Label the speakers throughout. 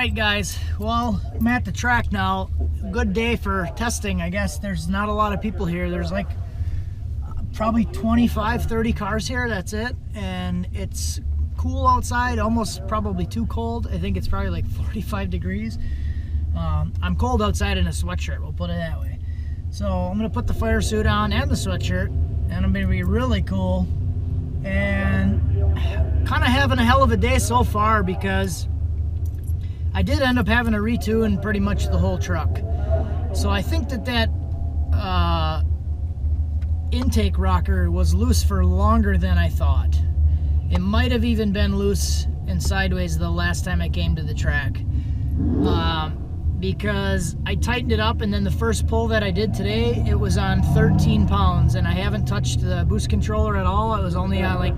Speaker 1: Alright guys, well, I'm at the track now. Good day for testing, I guess. There's not a lot of people here. There's like probably 25, 30 cars here, that's it. And it's cool outside, almost probably too cold. I think it's probably like 45 degrees. I'm cold outside in a sweatshirt, we'll put it that way. So I'm gonna put the fire suit on and the sweatshirt, and I'm gonna be really cool. And kind of having a hell of a day so far because I did end up having to retune pretty much the whole truck. So I think that intake rocker was loose for longer than I thought. It might have even been loose and sideways the last time I came to the track. Because I tightened it up, and then the first pull that I did today, it was on 13 pounds, and I haven't touched the boost controller at all. I was only on like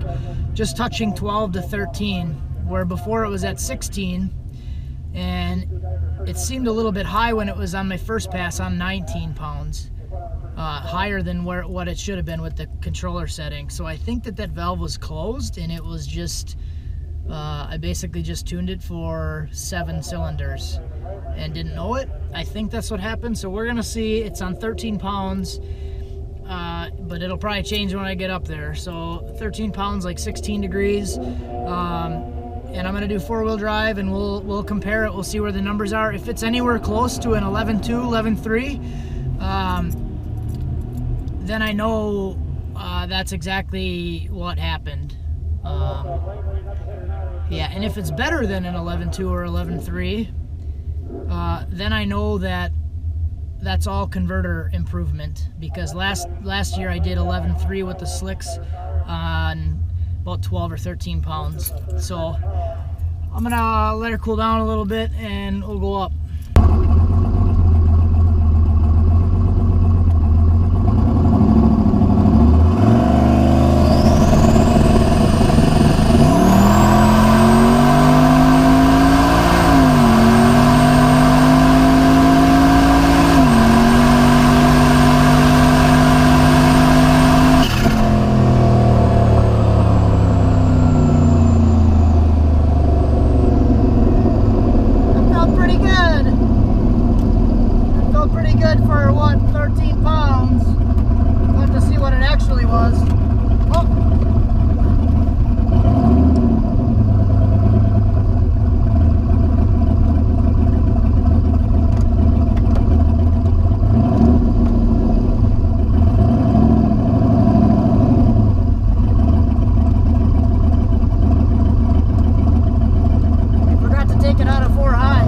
Speaker 1: just touching 12 to 13, where before it was at 16. And it seemed a little bit high when it was on my first pass on 19 pounds, higher than what it should have been with the controller setting. So I think that valve was closed, and it was just, I basically just tuned it for 7 cylinders and didn't know it. I think that's what happened. So we're gonna see. It's on 13 pounds, but it'll probably change when I get up there. So 13 pounds, like 16 degrees. And I'm gonna do 4-wheel drive, and we'll compare it. We'll see where the numbers are. If it's anywhere close to an 11.2, 11.3, then I know that's exactly what happened. Yeah, and if it's better than an 11.2 or 11.3, then I know that that's all converter improvement, because last year I did 11.3 with the slicks on about 12 or 13 pounds. So I'm gonna let her cool down a little bit and we'll go up. For what, 13 pounds. We'll have to see what it actually was. Oh. I forgot to take it out of 4 high.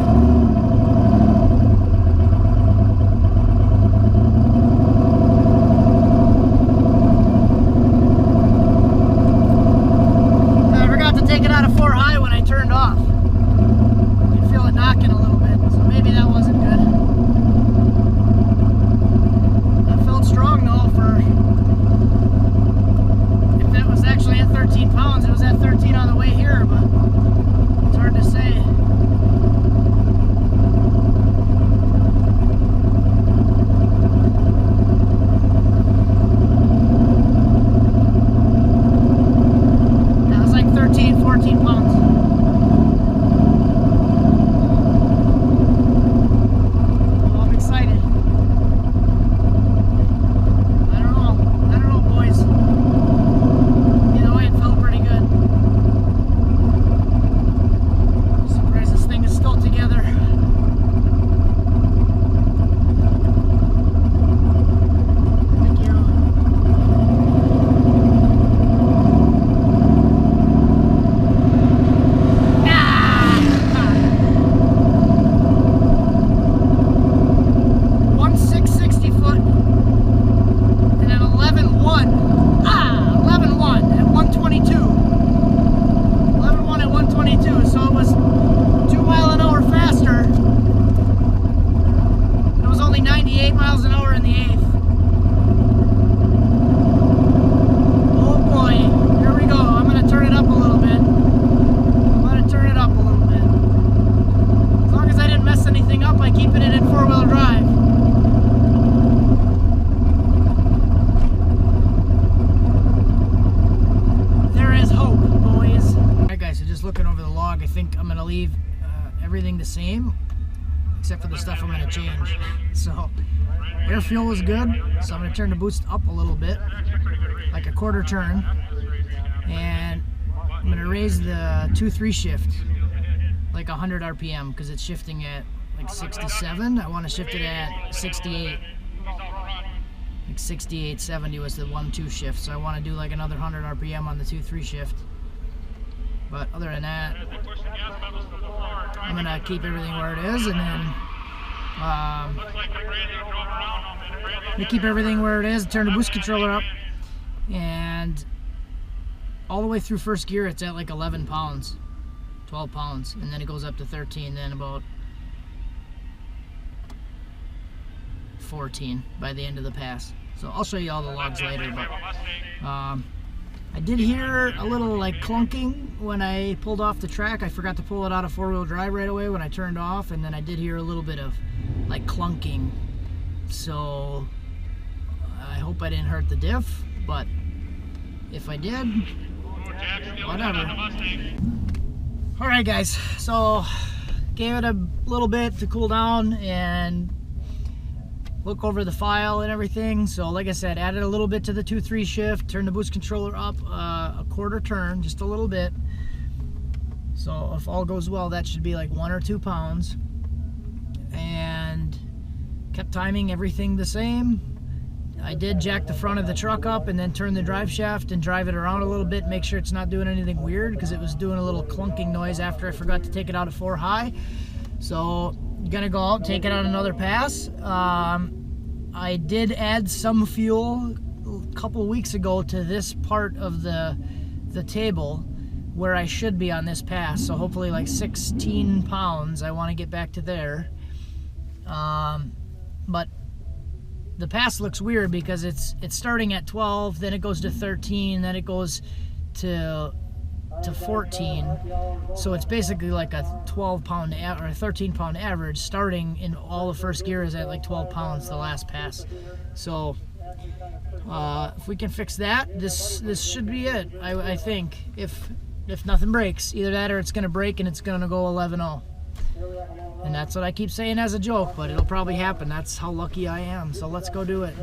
Speaker 1: Turned off. You can feel it knocking a little bit, so maybe that wasn't good. That felt strong though for, if that was actually at 13 pounds, it was at 13 on the way here, but it's hard to say. That was like 13, 14 pounds. looking over the log, I think I'm going to leave everything the the same, except for the stuff I'm going to change. So air fuel was good, so I'm going to turn the boost up a little bit, like a quarter turn, and I'm going to raise the 2-3 shift like 100 RPM because it's shifting at like 67. I want to shift it at 68. Like 68, 70 was the 1-2 shift, so I want to do like another 100 RPM on the 2-3 shift. But other than that, I'm gonna keep everything where it is, and then keep everything where it is. Turn the boost controller up, and all the way through first gear, it's at like 11 pounds, 12 pounds, and then it goes up to 13. Then about 14 by the end of the pass. So I'll show you all the logs later, but I did hear a little like clunking when I pulled off the track. I forgot to pull it out of 4-wheel drive right away when I turned off, and then I did hear a little bit of like clunking. So I hope I didn't hurt the diff, but if I did, whatever. Alright guys, so gave it a little bit to cool down and look over the file and everything. So like I said, added a little bit to the 2-3 shift, turned the boost controller up a quarter turn, just a little bit. So if all goes well, that should be like 1 or 2 pounds. And kept timing everything the same. I did jack the front of the truck up and then turn the drive shaft and drive it around a little bit, make sure it's not doing anything weird, because it was doing a little clunking noise after I forgot to take it out of 4 high. So gonna go out, take it on another pass. I did add some fuel a couple weeks ago to this part of the table where I should be on this pass, so hopefully like 16 pounds. I want to get back to there, but the pass looks weird because it's starting at 12, then it goes to 13, then it goes to 14, so it's basically like a 12 pound or a 13 pound average, starting in all the first gear is at like 12 pounds the last pass. So if we can fix that, this should be it. I think if nothing breaks, either that or it's gonna break and it's gonna go 11-0, and that's what I keep saying as a joke, but it'll probably happen. That's how lucky I am. So let's go do it.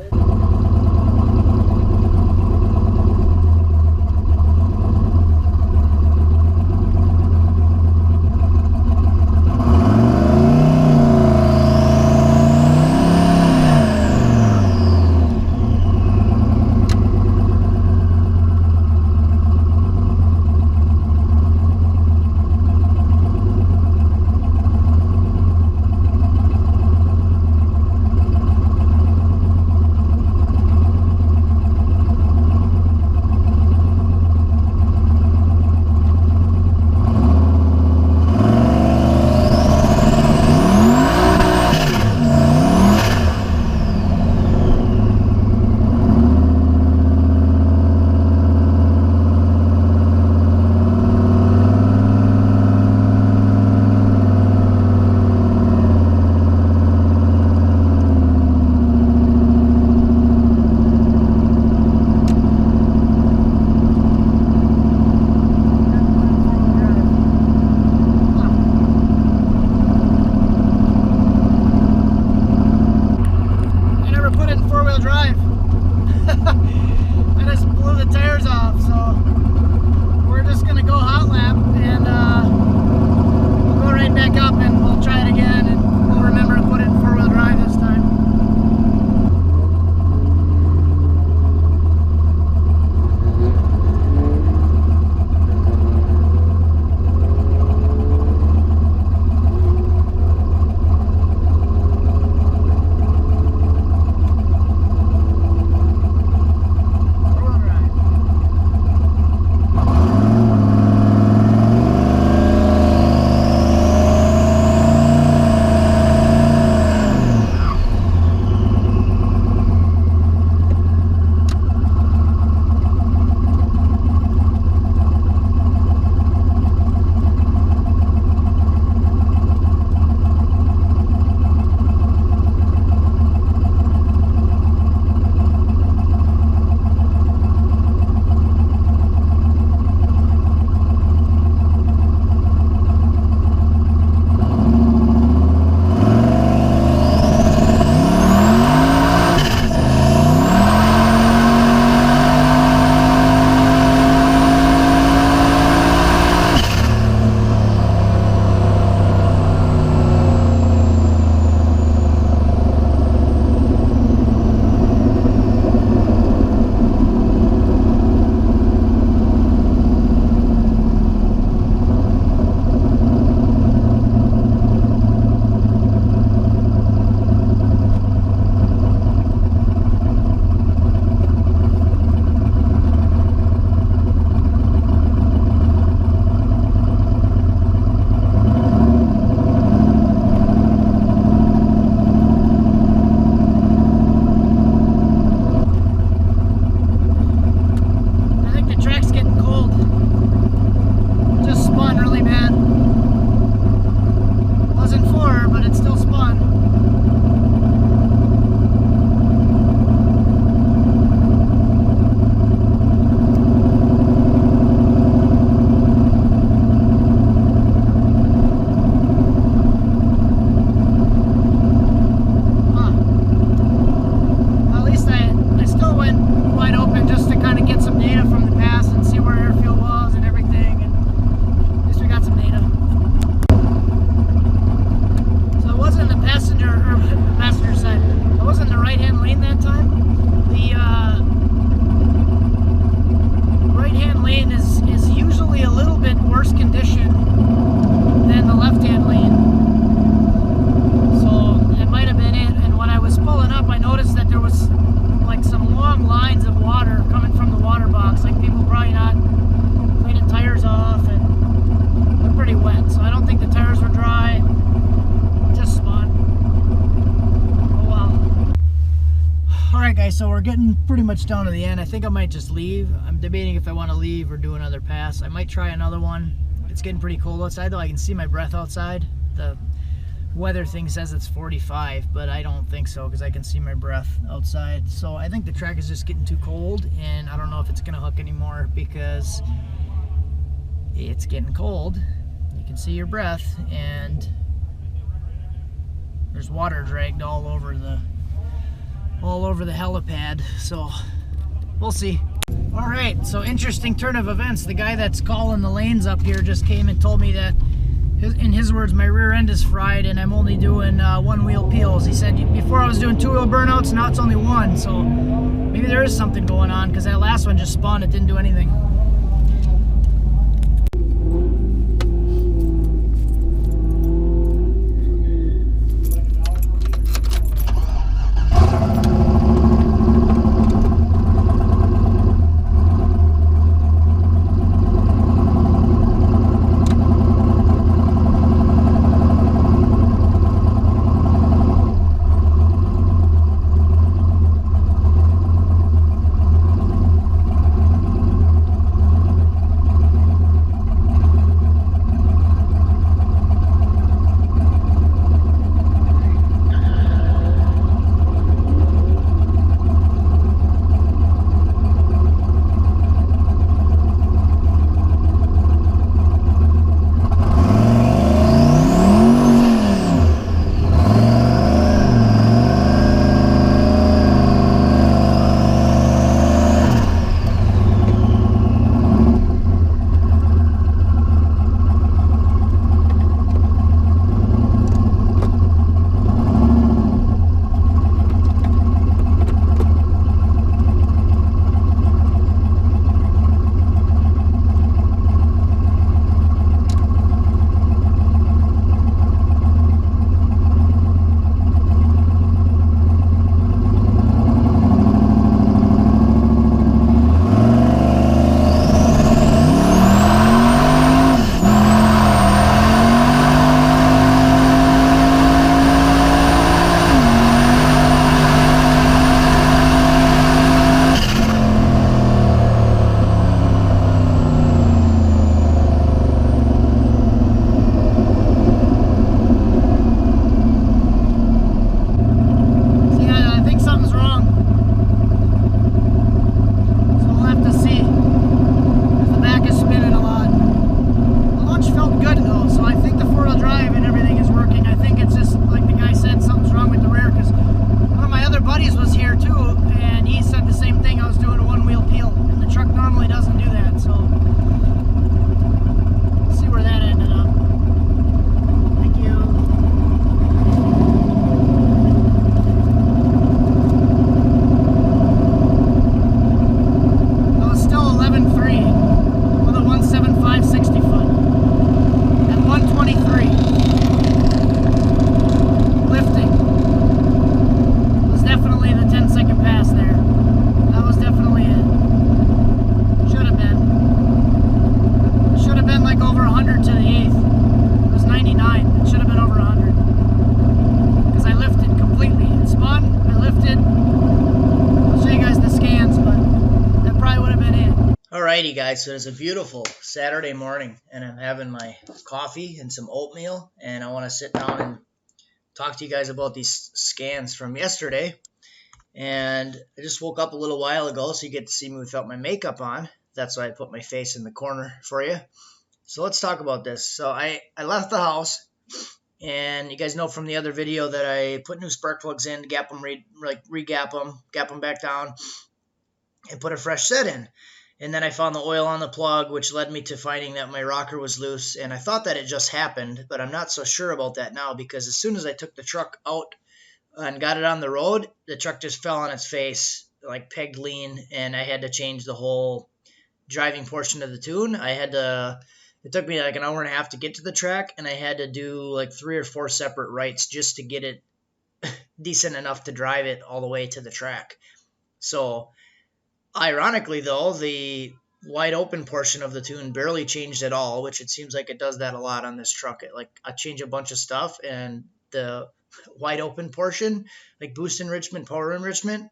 Speaker 1: guys, so we're getting pretty much down to the end. I think I might just leave. I'm debating if I want to leave or do another pass. I might try another one. It's getting pretty cold outside, though. I can see my breath outside. The weather thing says it's 45, but I don't think so because I can see my breath outside. So I think the track is just getting too cold, and I don't know if it's going to hook anymore because it's getting cold. You can see your breath, and there's water dragged all over the helipad, so we'll see. All right, so interesting turn of events. The guy that's calling the lanes up here just came and told me that, in his words, my rear end is fried and I'm only doing one-wheel peels. He said before I was doing two-wheel burnouts, now it's only one, so maybe there is something going on because that last one just spun, it didn't do anything. Alrighty guys, so it's a beautiful Saturday morning and I'm having my coffee and some oatmeal and I want to sit down and talk to you guys about these scans from yesterday. And I just woke up a little while ago, so you get to see me without my makeup on. That's why I put my face in the corner for you. So let's talk about this. So I left the house, and you guys know from the other video that I put new spark plugs in, gap them, re-gap them, gap them back down, and put a fresh set in. And then I found the oil on the plug, which led me to finding that my rocker was loose. And I thought that it just happened, but I'm not so sure about that now, because as soon as I took the truck out and got it on the road, the truck just fell on its face, like pegged lean, and I had to change the whole driving portion of the tune. It took me like an hour and a half to get to the track, and I had to do like 3 or 4 separate rights just to get it decent enough to drive it all the way to the track. So ironically, though, the wide open portion of the tune barely changed at all, which it seems like it does that a lot on this truck. I change a bunch of stuff, and the wide open portion, like boost enrichment, power enrichment,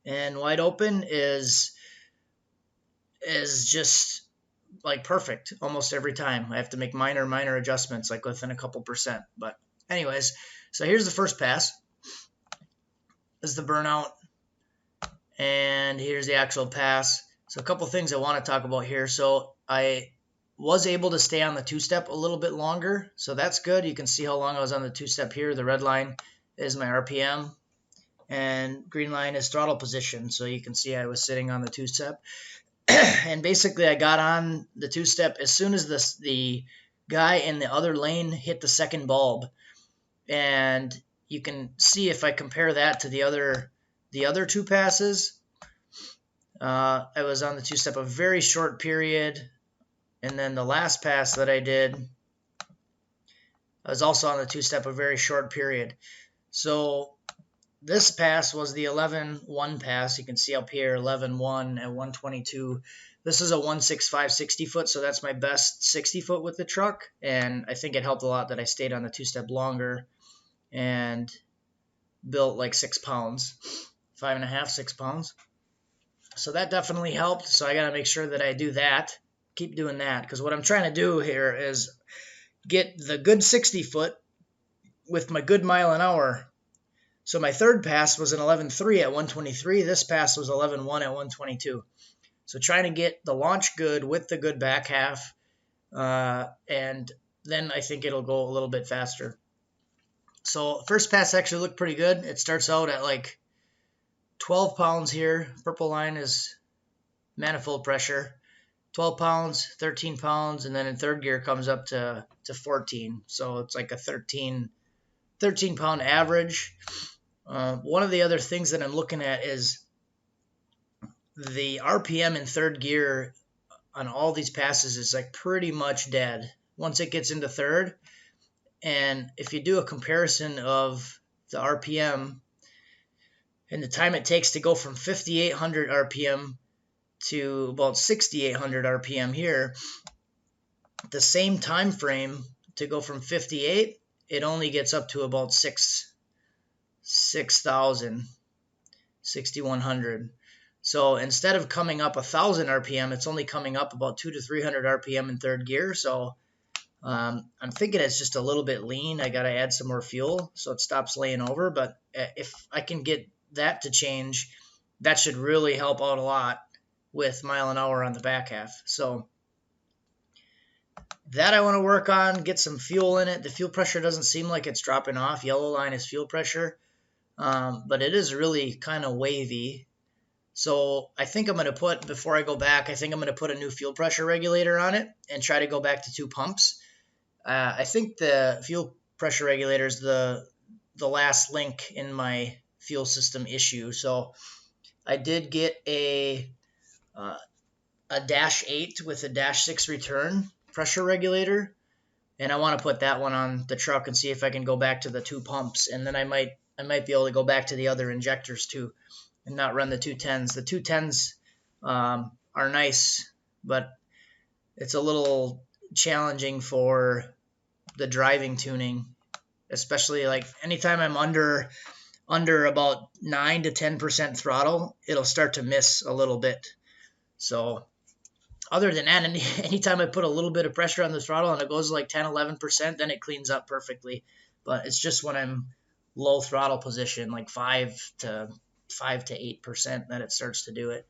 Speaker 1: And wide open is just like perfect almost every time. I have to make minor adjustments, like within a couple percent. But anyways, so here's the first pass. This is the burnout. And here's the actual pass. So a couple things I want to talk about here. So I was able to stay on the two-step a little bit longer. So that's good. You can see how long I was on the two-step here. The red line is my RPM. And green line is throttle position. So you can see I was sitting on the two-step. And basically I got on the two-step as soon as the guy in the other lane hit the second bulb. And you can see if I compare that to the other two passes, I was on the two-step a very short period. And then the last pass that I did, I was also on the two-step a very short period. So this pass was the 11-1 pass. You can see up here 11-1 at 122. This is a 165 60 foot, so that's my best 60 foot with the truck. And I think it helped a lot that I stayed on the two-step longer and built like 6 pounds, 5.5, 6 pounds. So that definitely helped. So I got to make sure that I do that, keep doing that. Because what I'm trying to do here is get the good 60 foot with my good mile an hour. So my third pass was an 11.3 at 123. This pass was 11.1 at 122. So trying to get the launch good with the good back half. And then I think it'll go a little bit faster. So first pass actually looked pretty good. It starts out at like 12 pounds here. Purple line is manifold pressure. 12 pounds, 13 pounds, and then in third gear comes up to 14. So it's like a 13 pound average. One of the other things that I'm looking at is the RPM in third gear on all these passes is like pretty much dead once it gets into third. And if you do a comparison of the RPM and the time it takes to go from 5,800 RPM to about 6,800 RPM here, the same time frame to go from 58, it only gets up to about 6,000, 6,100. So instead of coming up 1,000 RPM, it's only coming up about 200 to 300 RPM in third gear. So I'm thinking it's just a little bit lean. I got to add some more fuel so it stops laying over. But if I can get that to change, that should really help out a lot with mile an hour on the back half. So that I want to work on, get some fuel in it. The fuel pressure doesn't seem like it's dropping off. Yellow line is fuel pressure, but it is really kind of wavy. So I think I'm going to put, before I go back, I think I'm going to put a new fuel pressure regulator on it and try to go back to 2 pumps. I think the fuel pressure regulator is the last link in my fuel system issue. So I did get a -8 with a -6 return pressure regulator, and I want to put that one on the truck and see if I can go back to the 2 pumps, and then I might be able to go back to the other injectors too and not run the 210s. The 210s are nice, but it's a little challenging for the driving tuning, especially like anytime I'm under about 9 to 10% throttle, it'll start to miss a little bit. So other than that, anytime I put a little bit of pressure on the throttle and it goes like 10, 11%, then it cleans up perfectly. But it's just when I'm low throttle position, like 5 to 8%, that it starts to do it.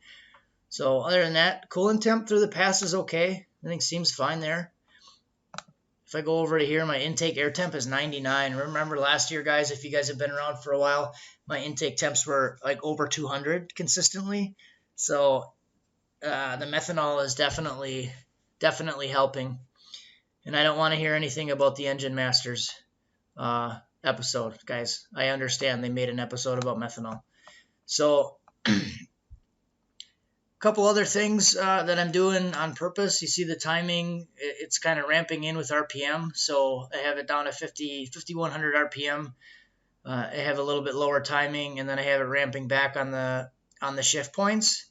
Speaker 1: So other than that, coolant temp through the pass is okay. Everything seems fine there. If I go over to here, my intake air temp is 99. Remember last year, guys, if you guys have been around for a while, my intake temps were like over 200 consistently. So the methanol is definitely helping. And I don't want to hear anything about the Engine Masters episode, guys. I understand they made an episode about methanol. So a couple other things that I'm doing on purpose. You see the timing, it's kind of ramping in with RPM. So I have it down to 5,100 RPM. I have a little bit lower timing, and then I have it ramping back on the shift points,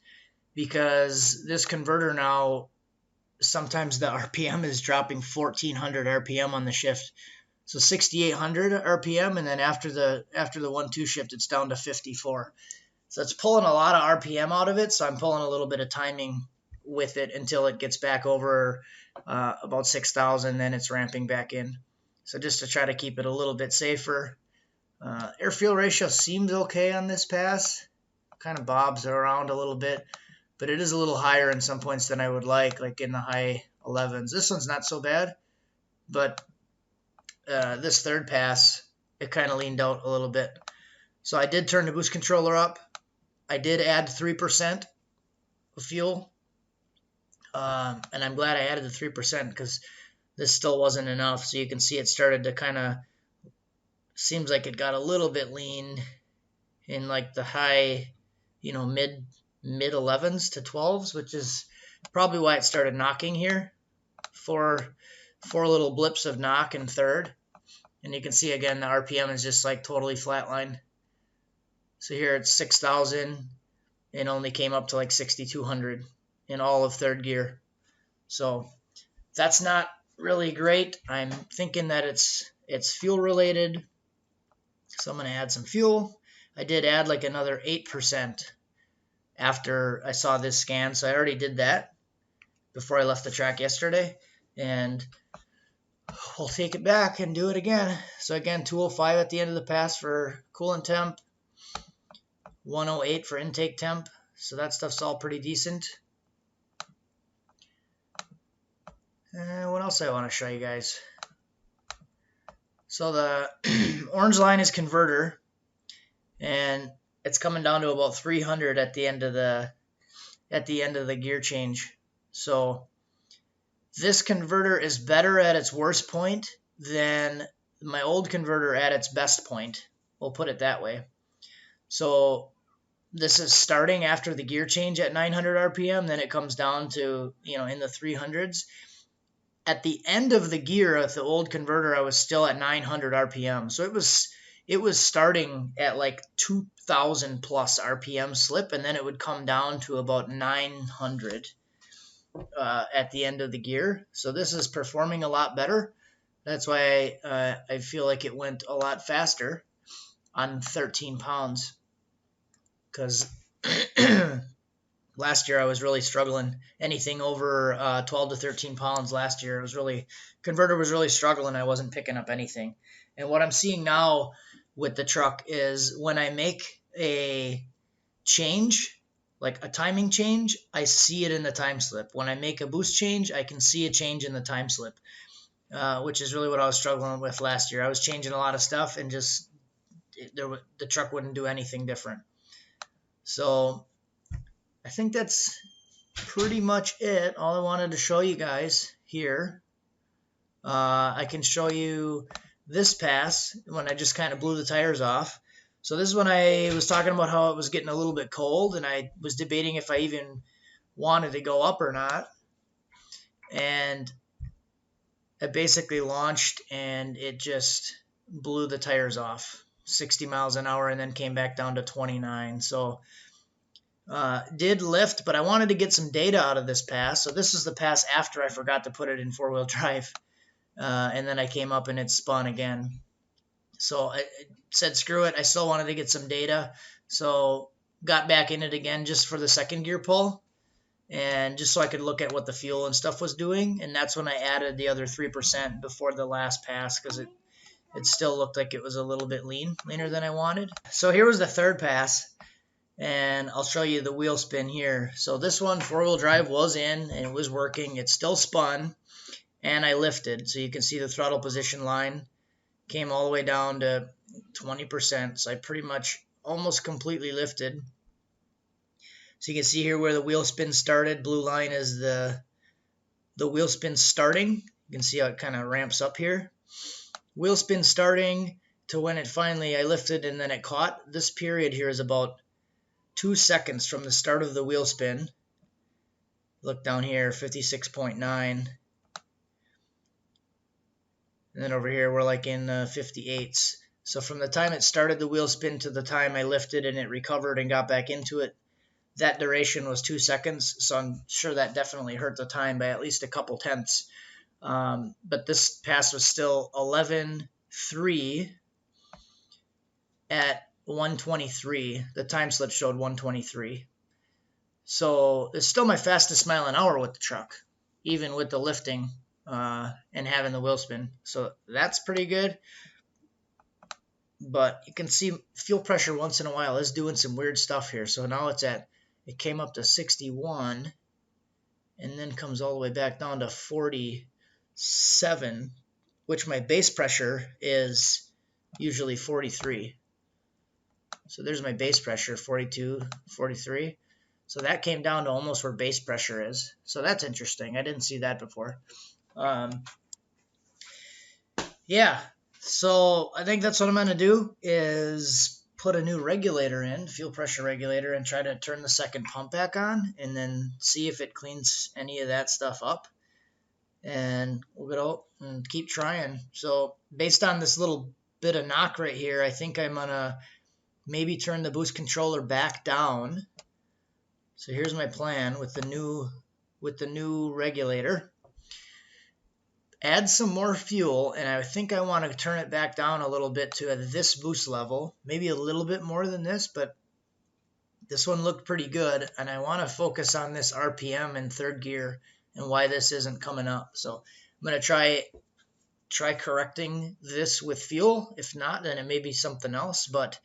Speaker 1: because this converter now, sometimes the RPM is dropping 1,400 RPM on the shift. So 6,800 RPM, and then after the 1-2 shift, it's down to 54. So it's pulling a lot of RPM out of it, so I'm pulling a little bit of timing with it until it gets back over about 6,000, then it's ramping back in. So just to try to keep it a little bit safer. Air-fuel ratio seems okay on this pass. Kind of bobs around a little bit, but it is a little higher in some points than I would like in the high 11s. This one's not so bad, but this third pass, it kind of leaned out a little bit. So I did turn the boost controller up. I did add 3% of fuel, and I'm glad I added the 3% because this still wasn't enough. So you can see it started to kind of, seems like it got a little bit lean in like the high, mid 11s to 12s, which is probably why it started knocking here. Four little blips of knock in third. And you can see again the RPM is just like totally flatline. So here it's 6,000 and only came up to like 6,200 in all of third gear. So that's not really great. I'm thinking that it's fuel related. So I'm going to add some fuel. I did add like another 8% after I saw this scan. So I already did that before I left the track yesterday. And we'll take it back and do it again. So again, 205 at the end of the pass for coolant temp. 108 for intake temp. So that stuff's all pretty decent. What else I want to show you guys? So the orange line is converter, and it's coming down to about 300 at the end of the gear change. So this converter is better at its worst point than my old converter at its best point. We'll put it that way. So this is starting after the gear change at 900 RPM, then it comes down to, in the 300s. At the end of the gear at the old converter, I was still at 900 RPM. So it was starting at like 2,000 plus RPM slip, and then it would come down to about 900 at the end of the gear. So this is performing a lot better. That's why I feel like it went a lot faster on 13 pounds. Because last year I was really struggling. Anything over 12 to 13 pounds last year, converter was really struggling. I wasn't picking up anything. And what I'm seeing now with the truck is when I make a change, like a timing change, I see it in the time slip. When I make a boost change, I can see a change in the time slip, which is really what I was struggling with last year. I was changing a lot of stuff and just the truck wouldn't do anything different. So I think that's pretty much it. All I wanted to show you guys here. I can show you this pass when I just kind of blew the tires off. So this is when I was talking about how it was getting a little bit cold, and I was debating if I even wanted to go up or not. And I basically launched, and it just blew the tires off 60 miles an hour and then came back down to 29. So did lift, but I wanted to get some data out of this pass. So this is the pass after I forgot to put it in four-wheel drive. And then I came up and it spun again. So I said, screw it. I still wanted to get some data. So got back in it again just for the second gear pull. And just so I could look at what the fuel and stuff was doing. And that's when I added the other 3% before the last pass because it still looked like it was a little bit leaner than I wanted. So here was the third pass. And I'll show you the wheel spin here. So this one, four-wheel drive, was in and it was working. It still spun, and I lifted. So you can see the throttle position line came all the way down to 20%. So I pretty much almost completely lifted. So you can see here where the wheel spin started. Blue line is the wheel spin starting. You can see how it kind of ramps up here. Wheel spin starting to when it finally, I lifted and then it caught. This period here is about 2 seconds from the start of the wheel spin. Look down here, 56.9. And then over here, we're like in 58s. So from the time it started the wheel spin to the time I lifted and it recovered and got back into it, that duration was 2 seconds. So I'm sure that definitely hurt the time by at least a couple tenths. But this pass was still 11.3 at 123. The time slip showed 123. So it's still my fastest mile an hour with the truck, even with the lifting and having the wheel spin. So that's pretty good. But you can see fuel pressure once in a while is doing some weird stuff here. So now it came up to 61 and then comes all the way back down to 47, which my base pressure is usually 43. So there's my base pressure, 42, 43. So that came down to almost where base pressure is. So that's interesting. I didn't see that before. Yeah, so I think that's what I'm going to do is put a new regulator in, fuel pressure regulator, and try to turn the second pump back on and then see if it cleans any of that stuff up. And we'll go and keep trying. So based on this little bit of knock right here, I think I'm going to maybe turn the boost controller back down. So here's my plan with the new regulator. Add some more fuel, and I think I want to turn it back down a little bit to this boost level, maybe a little bit more than this, but this one looked pretty good, and I want to focus on this RPM in third gear and why this isn't coming up. So I'm going to try correcting this with fuel. If not, then it may be something else, but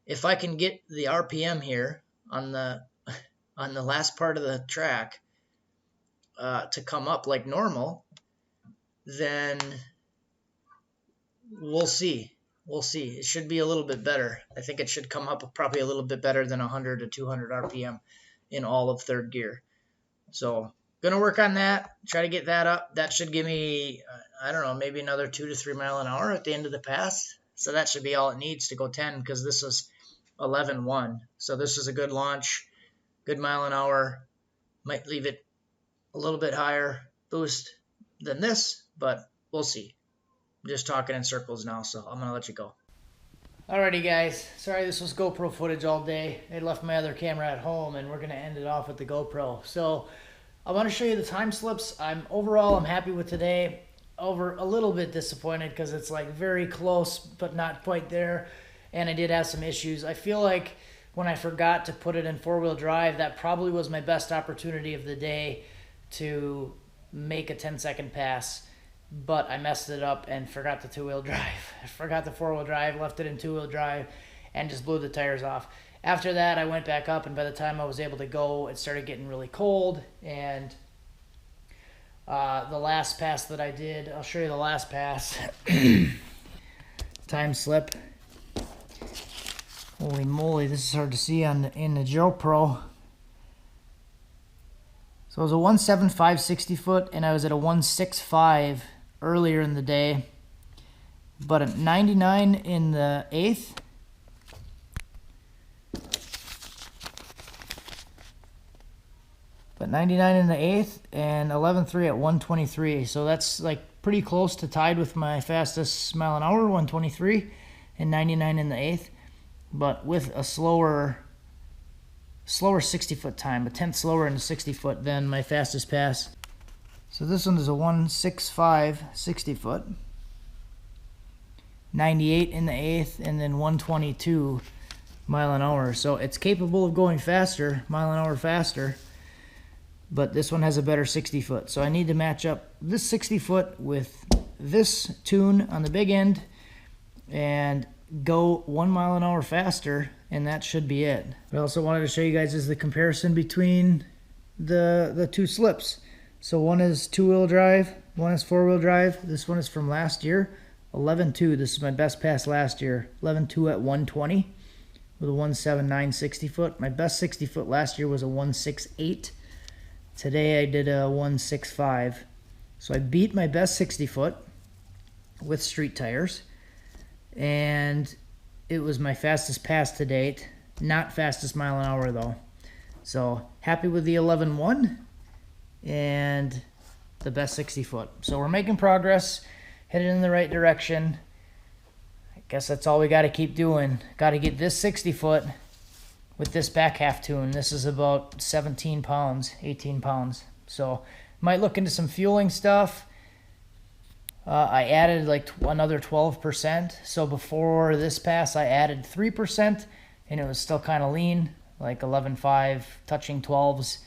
Speaker 1: if I can get the RPM here on the last part of the track to come up like normal, then we'll see. We'll see. It should be a little bit better. I think it should come up probably a little bit better than 100 to 200 RPM in all of third gear. So going to work on that, try to get that up. That should give me, I don't know, maybe another 2 to 3 mile an hour at the end of the pass. So that should be all it needs to go 10, because this is 11.1. So this is a good launch, good mile an hour. Might leave it a little bit higher boost than this, but we'll see. I'm just talking in circles now, so I'm going to let you go. Alrighty, guys. Sorry this was GoPro footage all day. I left my other camera at home, and we're going to end it off with the GoPro. So I want to show you the time slips. Overall, I'm happy with today. Over a little bit disappointed because it's like very close, but not quite there. And I did have some issues. I feel like when I forgot to put it in four-wheel drive, that probably was my best opportunity of the day to make a 10-second pass, but I messed it up and forgot the two-wheel drive. I forgot the four-wheel drive, left it in two-wheel drive, and just blew the tires off. After that, I went back up, and by the time I was able to go, it started getting really cold, and the last pass that I did, I'll show you the last pass. Time slip. Holy moly, this is hard to see in the GoPro. So it was a 1.75 60 foot, and I was at a 1.65 earlier in the day, but a 99 in the 8th. But 99 in the 8th and 11.3 at 123. So that's like pretty close to tied with my fastest mile an hour, 123, and 99 in the 8th, but with a slower 60-foot time, a tenth slower in the 60-foot than my fastest pass. So this one is a 1.65 60-foot, 98 in the 8th, and then 122 mile an hour. So it's capable of going faster, mile an hour faster, but this one has a better 60-foot. So I need to match up this 60-foot with this tune on the big end and go 1 mile an hour faster, and that should be it. What I also wanted to show you guys is the comparison between the two slips. So one is two-wheel drive, one is four-wheel drive. This one is from last year, 11.2. This is my best pass last year, 11.2 at 120 with a 1.79 60-foot. My best 60-foot last year was a 1.68. Today I did a 1.65. So I beat my best 60-foot with street tires, and it was my fastest pass to date. Not fastest mile an hour though. So happy with the 11.1 and the best 60-foot. So we're making progress, headed in the right direction. I guess that's all we got to keep doing. Got to get this 60-foot with this back half tune. This is about 17 pounds, 18 pounds. So might look into some fueling stuff. I added like another 12%. So before this pass, I added 3%, and it was still kind of lean, like 11.5, touching 12s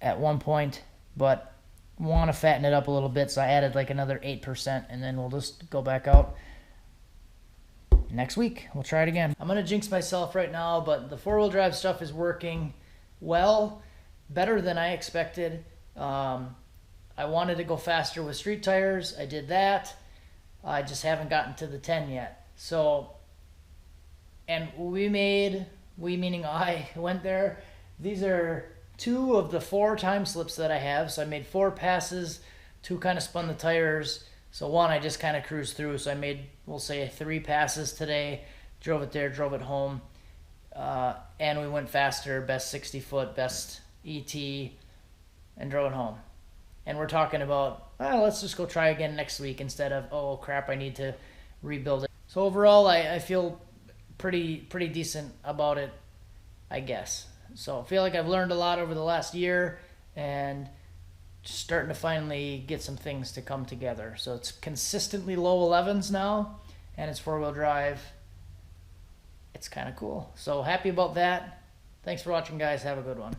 Speaker 1: at one point, but want to fatten it up a little bit, so I added like another 8%, and then we'll just go back out next week. We'll try it again. I'm gonna jinx myself right now, but the four-wheel drive stuff is working well, better than I expected. I wanted to go faster with street tires. I did that. I just haven't gotten to the 10 yet. So, and we meaning I went there. These are 2 of the 4 time slips that I have. So I made 4 passes, 2 kind of spun the tires. So 1 I just kind of cruised through. So I made, we'll say, 3 passes today. Drove it there, drove it home. And we went faster, best 60 foot, best ET, and drove it home. And we're talking about, let's just go try again next week instead of, oh crap, I need to rebuild it. So overall, I feel pretty decent about it, I guess. So I feel like I've learned a lot over the last year and just starting to finally get some things to come together. So it's consistently low 11s now, and it's 4-wheel drive. It's kind of cool. So happy about that. Thanks for watching, guys. Have a good one.